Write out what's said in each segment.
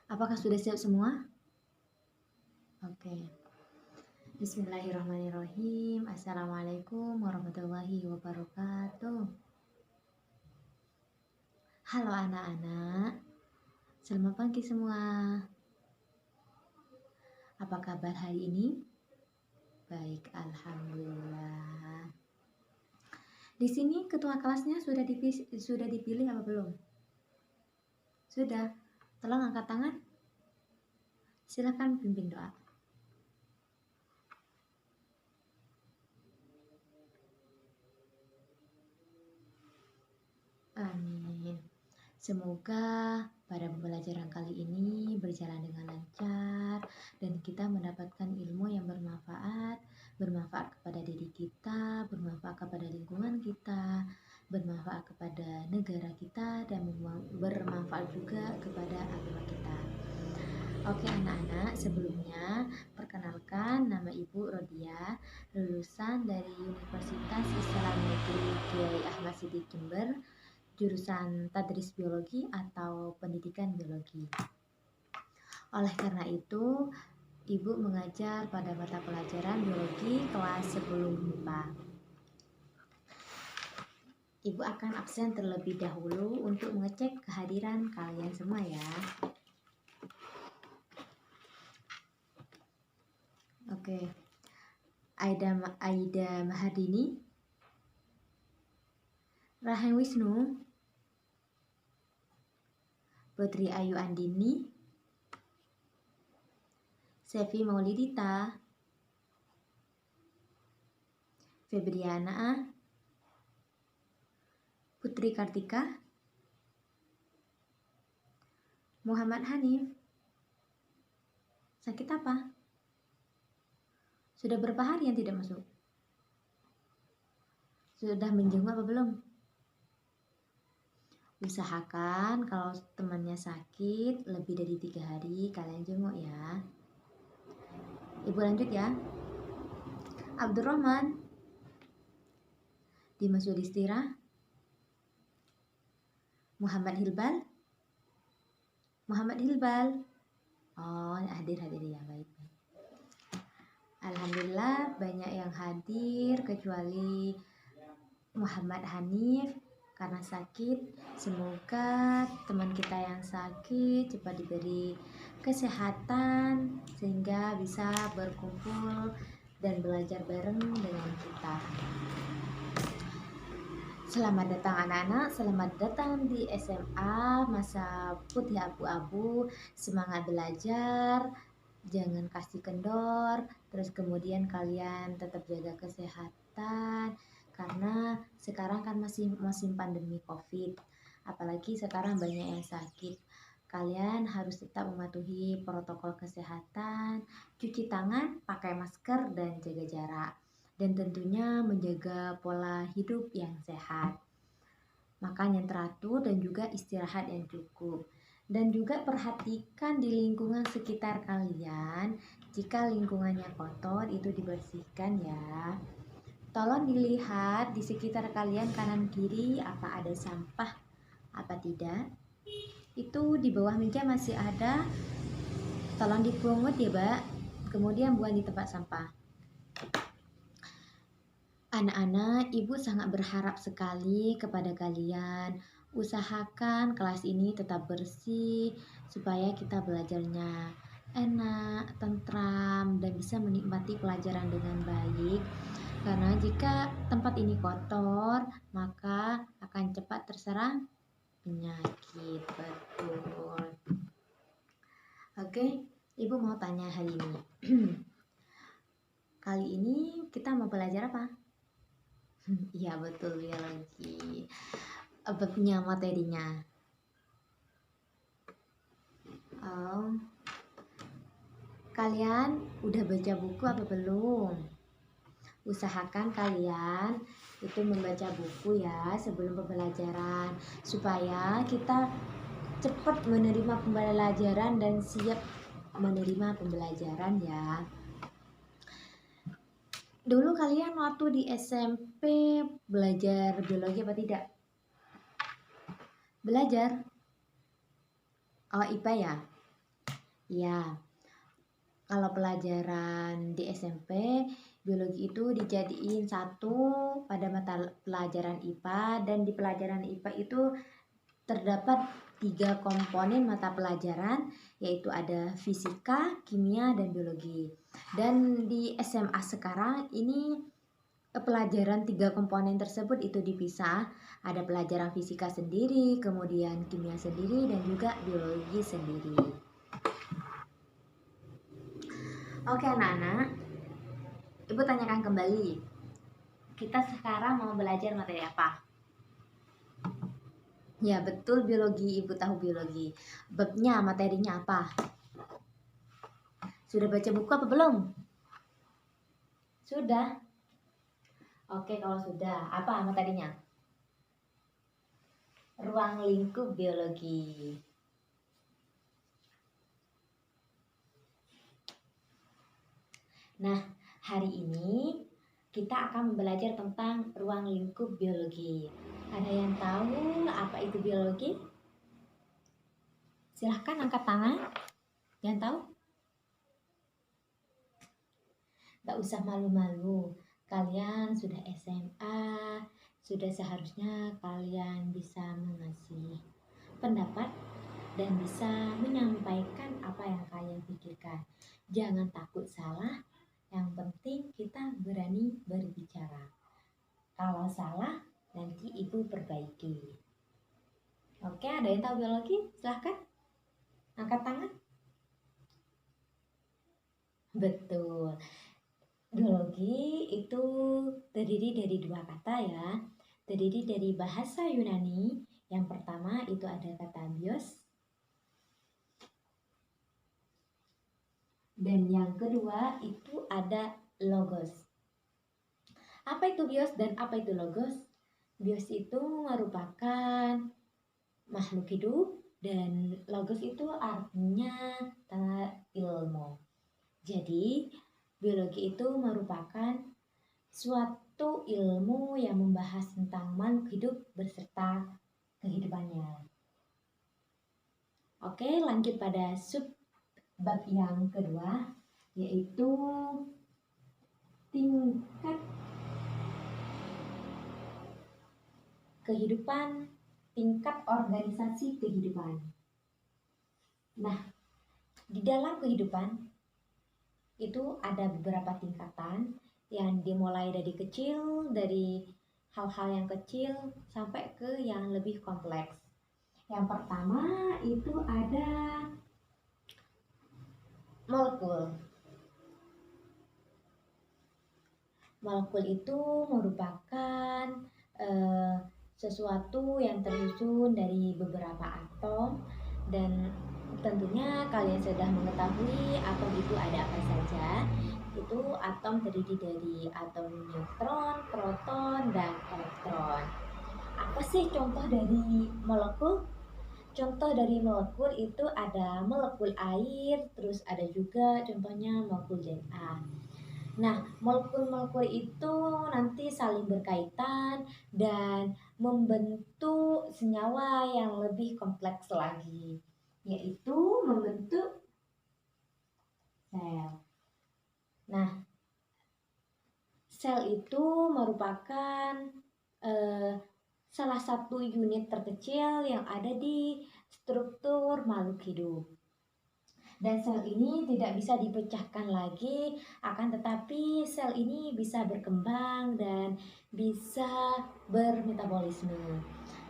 Apakah sudah siap semua? Oke. Bismillahirrahmanirrahim. Assalamualaikum warahmatullahi wabarakatuh. Halo anak-anak, selamat pagi semua. Apa kabar hari ini? Baik, alhamdulillah. Di sini ketua kelasnya sudah dipilih apa belum? Sudah. Tolong angkat tangan. Silakan pimpin doa. Amin. Semoga pada pembelajaran kali ini berjalan dengan lancar dan kita mendapatkan ilmu yang bermanfaat kepada diri kita, bermanfaat kepada lingkungan kita, bermanfaat kepada negara kita, dan bermanfaat juga kepada agama kita. Oke anak-anak, sebelumnya perkenalkan, nama Ibu Rodia, lulusan dari Universitas Islam Negeri Kiai Ahmad Siddiq Jember, jurusan Tadris Biologi atau Pendidikan Biologi. Oleh karena itu, Ibu mengajar pada mata pelajaran Biologi kelas 10 MIPA. Ibu akan absen terlebih dahulu untuk mengecek kehadiran kalian semua ya. Oke. Aida Mahardini, Raheng Wisnu, Putri Ayu Andini, Sevi Maulidita, Febriana, Putri Kartika, Muhammad Hanif. Sakit apa? Sudah berapa hari yang tidak masuk? Sudah menjenguk apa belum? Usahakan kalau temannya sakit lebih dari 3 hari kalian jenguk ya. Ibu lanjut ya. Abdurrahman, Dimas Yudhistira, Muhammad Hilbal. Oh, hadir ya, baik. Alhamdulillah banyak yang hadir kecuali Muhammad Hanif karena sakit. Semoga teman kita yang sakit cepat diberi kesehatan sehingga bisa berkumpul dan belajar bareng dengan kita. Selamat datang anak-anak, selamat datang di SMA masa putih abu-abu. Semangat belajar, jangan kasih kendor, terus kemudian kalian tetap jaga kesehatan karena sekarang kan masih musim pandemi COVID, apalagi sekarang banyak yang sakit. Kalian harus tetap mematuhi protokol kesehatan, cuci tangan, pakai masker dan jaga jarak, dan tentunya menjaga pola hidup yang sehat, makan yang teratur dan juga istirahat yang cukup. Dan juga perhatikan di lingkungan sekitar kalian. Jika lingkungannya kotor, itu dibersihkan ya. Tolong dilihat di sekitar kalian kanan kiri apa ada sampah, apa tidak. Itu di bawah meja masih ada, tolong dipungut ya Mbak, kemudian buang di tempat sampah. Anak-anak, Ibu sangat berharap sekali kepada kalian. Usahakan kelas ini tetap bersih supaya kita belajarnya enak, tentram, dan bisa menikmati pelajaran dengan baik. Karena jika tempat ini kotor, maka akan cepat terserang penyakit. Betul. Oke, Ibu mau tanya hari ini. Kali ini kita mau belajar apa? Iya betul, biologi. Punya materinya. Kalian udah baca buku apa belum? Usahakan kalian itu membaca buku ya sebelum pembelajaran supaya kita cepat menerima pembelajaran dan siap menerima pembelajaran ya. Dulu kalian waktu di SMP belajar biologi apa tidak? Belajar? Oh, IPA ya? Ya, kalau pelajaran di SMP, biologi itu dijadiin satu pada mata pelajaran IPA, dan di pelajaran IPA itu terdapat 3 komponen mata pelajaran, yaitu ada fisika, kimia, dan biologi. Dan di SMA sekarang ini pelajaran 3 komponen tersebut itu dipisah. Ada pelajaran fisika sendiri, kemudian kimia sendiri, dan juga biologi sendiri. Oke anak-anak, Ibu tanyakan kembali. Kita sekarang mau belajar materi apa? Ya betul, biologi. Ibu tahu biologi. Babnya, materinya apa? Sudah baca buku apa belum? Sudah? Oke, kalau sudah, apa materinya? Ruang lingkup biologi. Nah, hari ini kita akan belajar tentang ruang lingkup biologi. Ada yang tahu apa itu biologi? Silahkan angkat tangan. Yang tahu? Gak usah malu-malu. Kalian sudah SMA, sudah seharusnya kalian bisa mengasih pendapat dan bisa menyampaikan apa yang kalian pikirkan. Jangan takut salah, yang penting kita berani berbicara. Kalau salah, nanti ibu perbaiki. Oke, ada yang tahu biologi? Silahkan angkat tangan. Betul. Biologi itu terdiri dari 2 kata ya. Terdiri dari bahasa Yunani. Yang pertama itu ada kata bios. Dan yang kedua itu ada logos. Apa itu bios dan apa itu logos? Bios itu merupakan makhluk hidup dan logos itu artinya ilmu. Jadi, biologi itu merupakan suatu ilmu yang membahas tentang makhluk hidup beserta kehidupannya. Oke, lanjut pada bab yang kedua, yaitu tingkat kehidupan, tingkat organisasi kehidupan. Nah, di dalam kehidupan itu ada beberapa tingkatan yang dimulai dari kecil, dari hal-hal yang kecil sampai ke yang lebih kompleks. Yang pertama itu ada molekul. Molekul itu merupakan sesuatu yang tersusun dari beberapa atom, dan tentunya kalian sudah mengetahui atom itu ada apa saja. Itu atom terdiri dari atom neutron, proton, dan elektron. Apa sih contoh dari molekul? Contoh dari molekul itu ada molekul air, terus ada juga contohnya molekul DNA. Nah, molekul-molekul itu nanti saling berkaitan dan membentuk senyawa yang lebih kompleks lagi, yaitu membentuk sel. Nah, sel itu merupakan salah satu unit terkecil yang ada di struktur makhluk hidup. Dan sel ini tidak bisa dipecahkan lagi, akan tetapi sel ini bisa berkembang dan bisa bermetabolisme.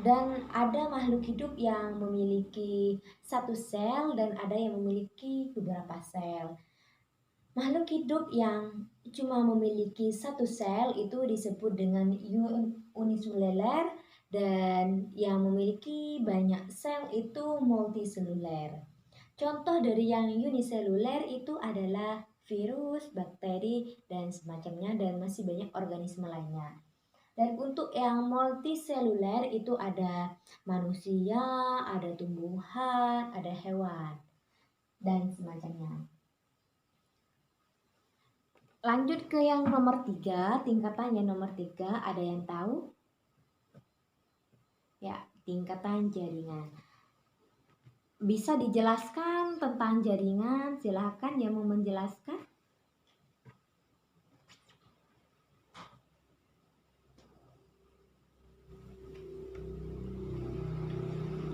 Dan ada makhluk hidup yang memiliki satu sel dan ada yang memiliki beberapa sel. Makhluk hidup yang cuma memiliki satu sel itu disebut dengan uniseluler, dan yang memiliki banyak sel itu multiseluler. Contoh dari yang uniseluler itu adalah virus, bakteri, dan semacamnya, dan masih banyak organisme lainnya. Dan untuk yang multiseluler itu ada manusia, ada tumbuhan, ada hewan, dan semacamnya. Lanjut ke yang nomor 3, tingkatannya nomor 3, ada yang tahu? Ya, tingkatan jaringan. Bisa dijelaskan tentang jaringan? Silahkan yang mau menjelaskan.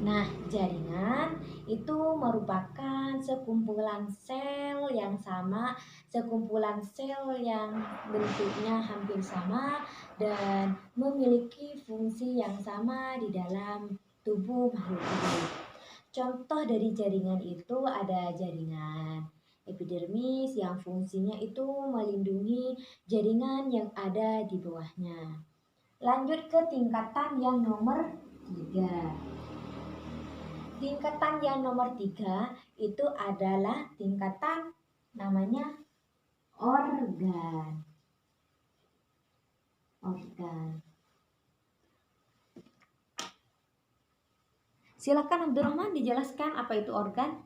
Nah, jaringan itu merupakan sekumpulan sel yang sama, sekumpulan sel yang bentuknya hampir sama dan memiliki fungsi yang sama di dalam tubuh makhluk hidup. Contoh dari jaringan itu ada jaringan epidermis yang fungsinya itu melindungi jaringan yang ada di bawahnya. Lanjut ke tingkatan yang nomor 3. Tingkatan yang nomor 3 itu adalah tingkatan namanya organ. Organ. Silakan Abdurrahman dijelaskan apa itu organ.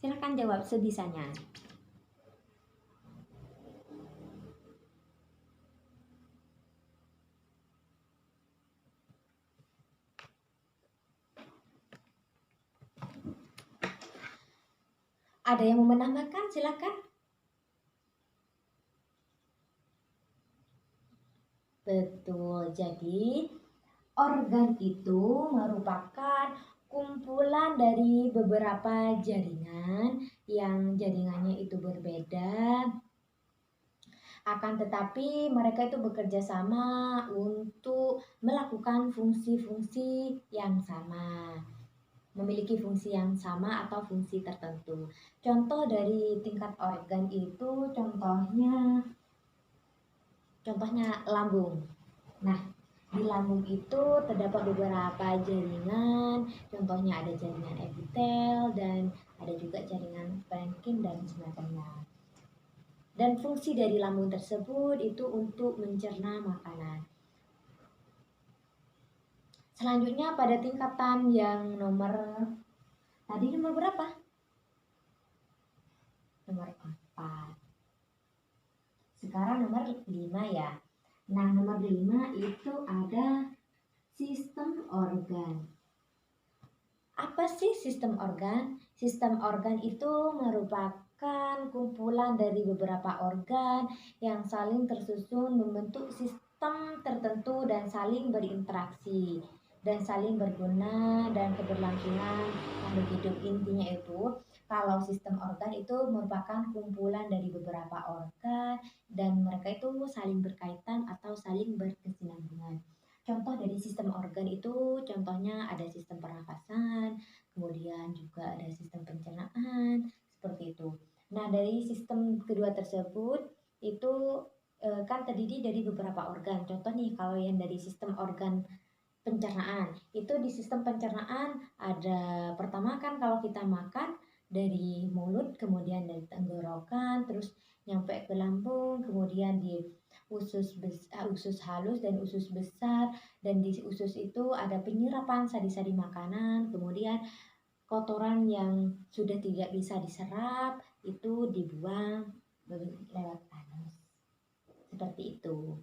Silakan jawab sebisanya. Ada yang mau menambahkan? Silakan. Betul. Jadi organ itu merupakan kumpulan dari beberapa jaringan yang jaringannya itu berbeda. Akan tetapi mereka itu bekerja sama untuk melakukan fungsi-fungsi yang sama. Memiliki fungsi yang sama atau fungsi tertentu. Contoh dari tingkat organ itu contohnya lambung. Nah, di lambung itu terdapat beberapa jaringan, contohnya ada jaringan epitel dan ada juga jaringan parenkim dan semacamnya. Dan fungsi dari lambung tersebut itu untuk mencerna makanan. Selanjutnya pada tingkatan yang tadi nomor berapa? Nomor 4. Sekarang nomor 5 ya. Nah, nomor 5 itu ada sistem organ. Apa sih sistem organ? Sistem organ itu merupakan kumpulan dari beberapa organ yang saling tersusun membentuk sistem tertentu dan saling berinteraksi dan saling berguna dan keberlangsungan makhluk hidup. Intinya itu, kalau sistem organ itu merupakan kumpulan dari beberapa organ dan mereka itu saling berkaitan atau saling berkesinambungan. Contoh dari sistem organ itu contohnya ada sistem pernafasan, kemudian juga ada sistem pencernaan, seperti itu. Nah, dari sistem kedua tersebut itu kan terdiri dari beberapa organ. Contoh nih, kalau yang dari sistem organ pencernaan, itu di sistem pencernaan ada pertama kan kalau kita makan dari mulut, kemudian dari tenggorokan, terus nyampe ke lambung, kemudian di usus halus dan usus besar, dan di usus itu ada penyerapan sari-sari makanan, kemudian kotoran yang sudah tidak bisa diserap itu dibuang lewat anus. Seperti itu.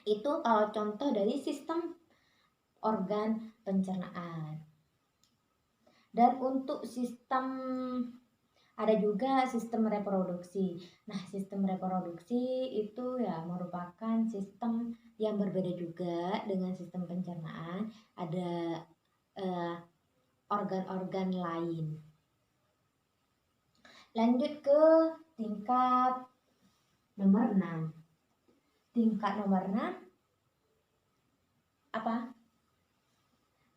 Itu kalau contoh dari sistem organ pencernaan. Dan untuk sistem ada juga sistem reproduksi. Nah, sistem reproduksi itu ya merupakan sistem yang berbeda juga dengan sistem pencernaan. Ada organ-organ lain. Lanjut ke tingkat nomor 6. Tingkat nomor 6 apa?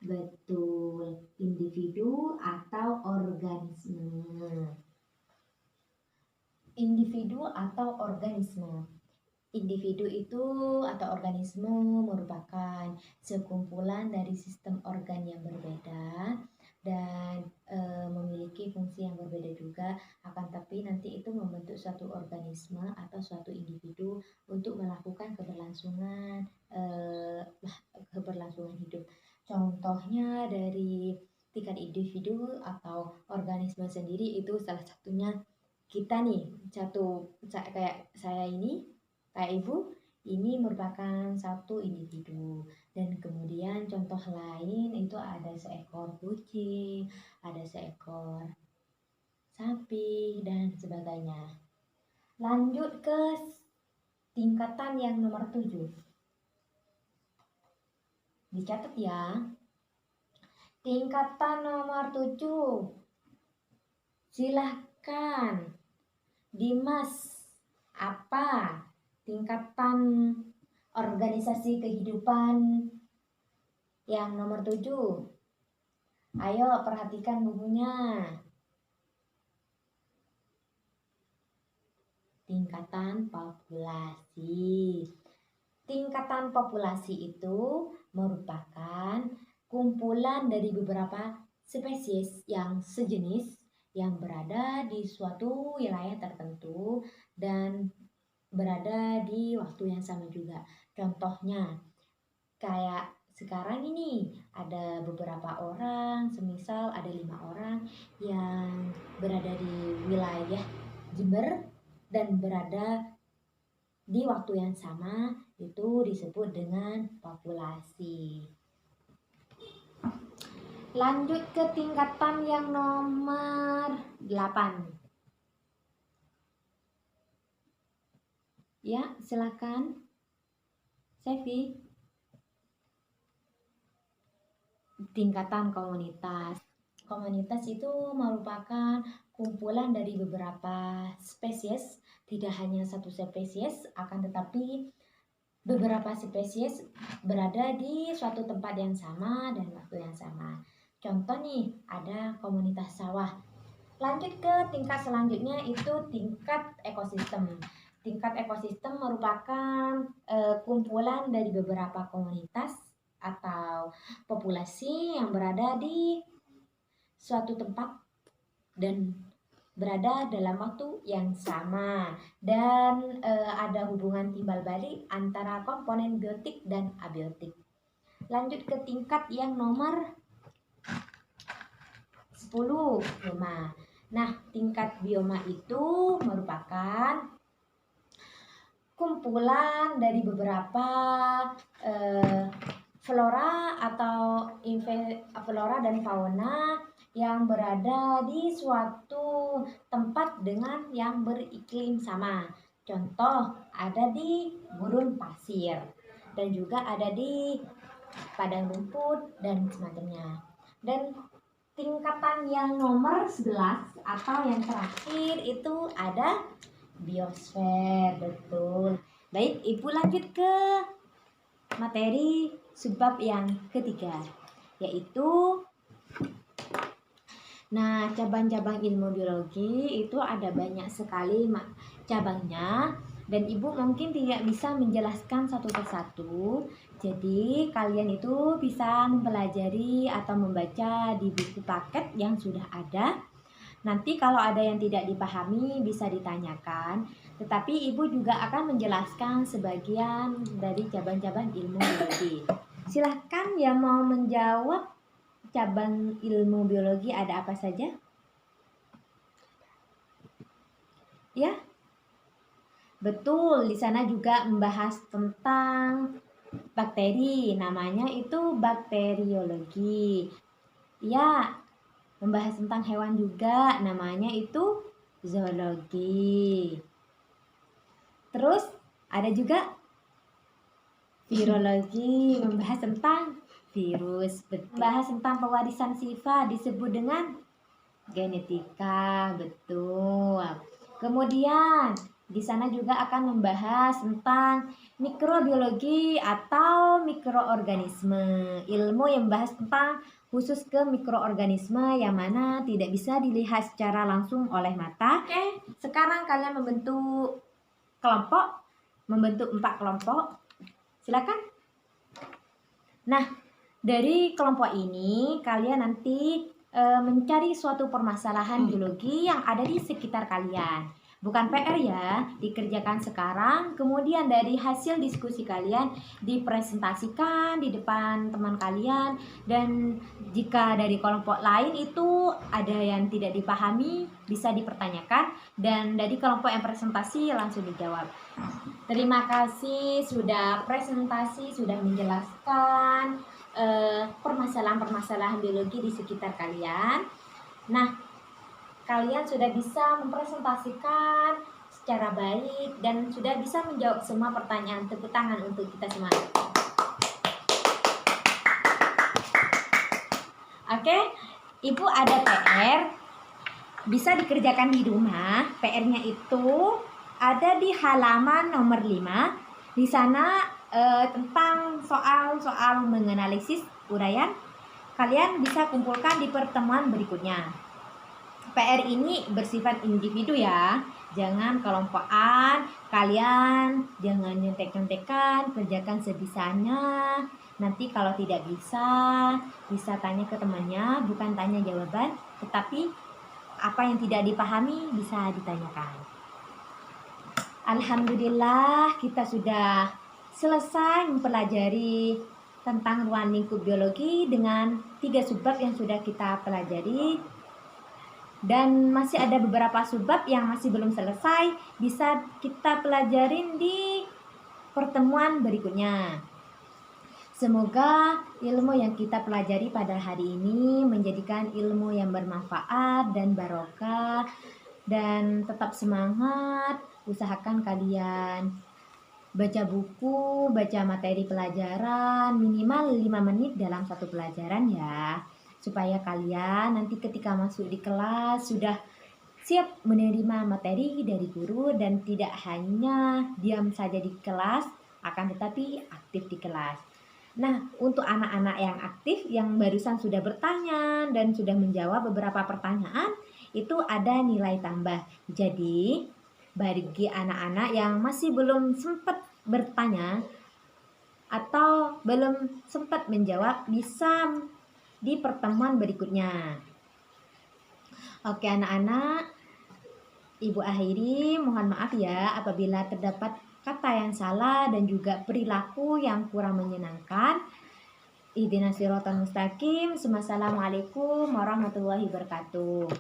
Betul, individu atau organisme. Individu atau organisme. Individu itu atau organisme merupakan sekumpulan dari sistem organ yang berbeda dan memiliki fungsi yang berbeda juga, akan tapi nanti itu membentuk suatu organisme atau suatu individu untuk melakukan keberlangsungan hidup. Contohnya dari tingkat individu atau organisme sendiri itu salah satunya kita nih, kayak saya ini, kayak ibu, ini merupakan satu individu. Dan kemudian contoh lain itu ada seekor kucing, ada seekor sapi, dan sebagainya. Lanjut ke tingkatan yang nomor 7. Dicatat ya. Tingkatan nomor 7. Silahkan Dimas, apa tingkatan organisasi kehidupan yang nomor 7? Ayo perhatikan bukunya. Tingkatan populasi. Tingkatan populasi itu merupakan kumpulan dari beberapa spesies yang sejenis yang berada di suatu wilayah tertentu dan berada di waktu yang sama juga. Contohnya, kayak sekarang ini ada beberapa orang, semisal ada 5 orang yang berada di wilayah Jember dan berada di waktu yang sama, itu disebut dengan populasi. Lanjut ke tingkatan yang nomor 8. Ya, silakan. Sevi. Tingkatan komunitas. Komunitas itu merupakan kumpulan dari beberapa spesies, tidak hanya satu spesies, akan tetapi beberapa spesies berada di suatu tempat yang sama dan waktu yang sama. Contoh nih, ada komunitas sawah. Lanjut ke tingkat selanjutnya, itu tingkat ekosistem. Tingkat ekosistem merupakan kumpulan dari beberapa komunitas atau populasi yang berada di suatu tempat dan berada dalam waktu yang sama, dan ada hubungan timbal balik antara komponen biotik dan abiotik. Lanjut ke tingkat yang nomor 10, bioma. Nah, tingkat bioma itu merupakan kumpulan dari beberapa flora atau flora dan fauna yang berada di suatu tempat dengan yang beriklim sama. Contoh, ada di gurun pasir dan juga ada di padang rumput dan semacamnya. Dan tingkatan yang nomor 11 atau yang terakhir itu ada biosfer, betul. Baik, Ibu lanjut ke materi subbab yang ketiga, yaitu cabang-cabang ilmu biologi itu ada banyak sekali cabangnya, dan Ibu mungkin tidak bisa menjelaskan satu persatu. Jadi kalian itu bisa mempelajari atau membaca di buku paket yang sudah ada. Nanti kalau ada yang tidak dipahami bisa ditanyakan, tetapi Ibu juga akan menjelaskan sebagian dari cabang-cabang ilmu biologi. Silahkan yang mau menjawab cabang ilmu biologi ada apa saja? Ya? Betul, di sana juga membahas tentang bakteri, namanya itu bakteriologi. Ya, membahas tentang hewan juga, namanya itu zoologi. Terus ada juga virologi, membahas tentang virus. Membahas tentang pewarisan sifat disebut dengan genetika, betul. Kemudian di sana juga akan membahas tentang mikrobiologi atau mikroorganisme, ilmu yang membahas tentang khusus ke mikroorganisme yang mana tidak bisa dilihat secara langsung oleh mata. Oke, sekarang kalian membentuk kelompok, membentuk 4 kelompok. Silakan. Nah, dari kelompok ini kalian nanti mencari suatu permasalahan biologi yang ada di sekitar kalian. Bukan PR ya, dikerjakan sekarang, kemudian dari hasil diskusi kalian dipresentasikan di depan teman kalian, dan jika dari kelompok lain itu ada yang tidak dipahami bisa dipertanyakan, dan dari kelompok yang presentasi langsung dijawab. Terima kasih sudah presentasi, sudah menjelaskan permasalahan-permasalahan biologi di sekitar kalian. Nah, kalian sudah bisa mempresentasikan secara baik dan sudah bisa menjawab semua pertanyaan. Tepuk tangan untuk kita semua. Oke, Ibu ada PR, bisa dikerjakan di rumah. PR-nya itu ada di halaman nomor 5. Di sana tentang soal-soal menganalisis uraian. Kalian bisa kumpulkan di pertemuan berikutnya. PR ini bersifat individu ya. Jangan kelompokan. Kalian jangan nyontek-nyontekan, kerjakan sebisanya. Nanti kalau tidak bisa tanya ke temannya, bukan tanya jawaban, tetapi apa yang tidak dipahami bisa ditanyakan. Alhamdulillah kita sudah selesai mempelajari tentang ruang lingkup biologi dengan 3 subbab yang sudah kita pelajari. Dan masih ada beberapa subbab yang masih belum selesai, bisa kita pelajarin di pertemuan berikutnya. Semoga ilmu yang kita pelajari pada hari ini menjadikan ilmu yang bermanfaat dan barokah. Dan tetap semangat, usahakan kalian baca buku, baca materi pelajaran minimal 5 menit dalam satu pelajaran ya. Supaya kalian nanti ketika masuk di kelas sudah siap menerima materi dari guru dan tidak hanya diam saja di kelas, akan tetapi aktif di kelas. Nah, untuk anak-anak yang aktif yang barusan sudah bertanya dan sudah menjawab beberapa pertanyaan, itu ada nilai tambah. Jadi, bagi anak-anak yang masih belum sempat bertanya atau belum sempat menjawab, bisa di pertemuan berikutnya. Oke anak-anak, Ibu akhiri, mohon maaf ya apabila terdapat kata yang salah dan juga perilaku yang kurang menyenangkan. Ihdinas siratal mustaqim. Wassalamualaikum warahmatullahi wabarakatuh.